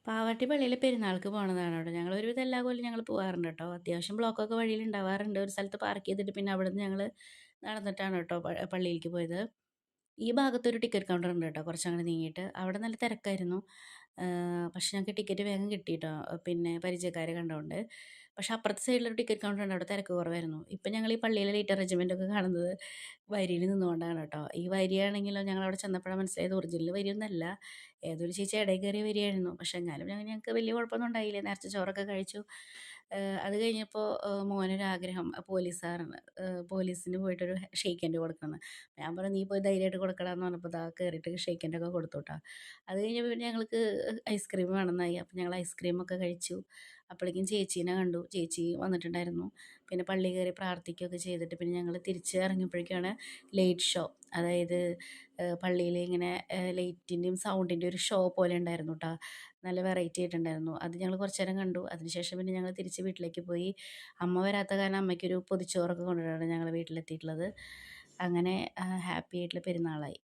പാവാട്ടി പള്ളിയില് പെരുന്നാൾക്ക് പോണതാണ് കേട്ടോ. ഞങ്ങളൊരുവിധം എല്ലാ കൊല്ലം ഞങ്ങള് പോവാറുണ്ട് കേട്ടോ. അത്യാവശ്യം ബ്ലോക്കൊക്കെ വഴിയിലുണ്ടാവാറുണ്ട്. ഒരു സ്ഥലത്ത് പാർക്ക് ചെയ്തിട്ട് പിന്നെ അവിടുന്ന് ഞങ്ങള് നടന്നിട്ടാണ് കേട്ടോ പള്ളിയിലേക്ക് പോയത്. ഈ ഭാഗത്തൊരു ടിക്കറ്റ് കൗണ്ടർ ഉണ്ട് കേട്ടോ കുറച്ചങ്ങട് നീങ്ങിയിട്ട്. അവിടെ നല്ല തിരക്കായിരുന്നു. പക്ഷെ ഞങ്ങൾക്ക് ടിക്കറ്റ് വേഗം കിട്ടി ട്ടോ. പിന്നെ പരിചയക്കാരെ കണ്ടോണ്ട്. പക്ഷെ അപ്പുറത്തെ സൈഡിലൊരു ടിക്കറ്റ് കൗണ്ടർ ഉണ്ട്. അവിടെ തിരക്ക് കുറവായിരുന്നു. ഇപ്പം ഞങ്ങൾ ഈ പള്ളിയിലെ ലൈറ്റ് അറേഞ്ച്മെന്റ് ഒക്കെ കാണുന്നത് വരിയിൽ നിന്നുകൊണ്ടാണ് കേട്ടോ. ഈ വരിയാണെങ്കിലോ ഞങ്ങളവിടെ ചെന്നപ്പോഴാണ് മനസ്സിലായത് ഒറിജിനൽ വരിയൊന്നുമല്ല. ഏതൊരു ചേച്ചി ഇടയിൽ കയറിയ വരിയായിരുന്നു. പക്ഷെ എന്നാലും ഞങ്ങൾക്ക് വലിയ കുഴപ്പമൊന്നും ഉണ്ടായില്ല. നേരത്തെ ചോറൊക്കെ കഴിച്ചു. അത് കഴിഞ്ഞപ്പോൾ മോനൊരാഗ്രഹം പോലീസുകാരന് പോലീസിന് പോയിട്ടൊരു ഷെയ്ക്ക് ഹാൻഡ് കൊടുക്കണം. ഞാൻ പറഞ്ഞു നീ പോയി ധൈര്യമായിട്ട് കൊടുക്കടാ എന്ന് പറഞ്ഞപ്പോൾ ദാ കയറിയിട്ട് ഷെയ്ക്ക് ഹാൻഡ് ഒക്കെ കൊടുത്തു ട്ടോ. അത് കഴിഞ്ഞപ്പോൾ പിന്നെ ഞങ്ങൾക്ക് ഐസ്ക്രീം വേണമെന്നായി. അപ്പം ഞങ്ങൾ ഐസ്ക്രീമൊക്കെ കഴിച്ചു. അപ്പോഴേക്കും ചേച്ചീനെ കണ്ടു. ചേച്ചി വന്നിട്ടുണ്ടായിരുന്നു. പിന്നെ പള്ളിയിൽ കയറി പ്രാർത്ഥിക്കുകയൊക്കെ ചെയ്തിട്ട് പിന്നെ ഞങ്ങൾ തിരിച്ച് ഇറങ്ങിയപ്പോഴേക്കാണ് ലൈറ്റ് ഷോ. അതായത് പള്ളിയിൽ ഇങ്ങനെ ലൈറ്റിൻ്റെയും സൗണ്ടിൻ്റെയും ഒരു ഷോ പോലെ ഉണ്ടായിരുന്നു ട്ടോ. നല്ല വെറൈറ്റി ആയിട്ടുണ്ടായിരുന്നു. അത് ഞങ്ങൾ കുറച്ച് നേരം കണ്ടു. അതിനുശേഷം പിന്നെ ഞങ്ങൾ തിരിച്ച് വീട്ടിലേക്ക് പോയി. അമ്മ വരാത്ത കാരണം അമ്മയ്ക്കൊരു പൊതിച്ചോറൊക്കെ കൊണ്ടുവരാണ് ഞങ്ങൾ വീട്ടിലെത്തിയിട്ടുള്ളത്. അങ്ങനെ ഹാപ്പി ആയിട്ടുള്ള പെരുന്നാളായി.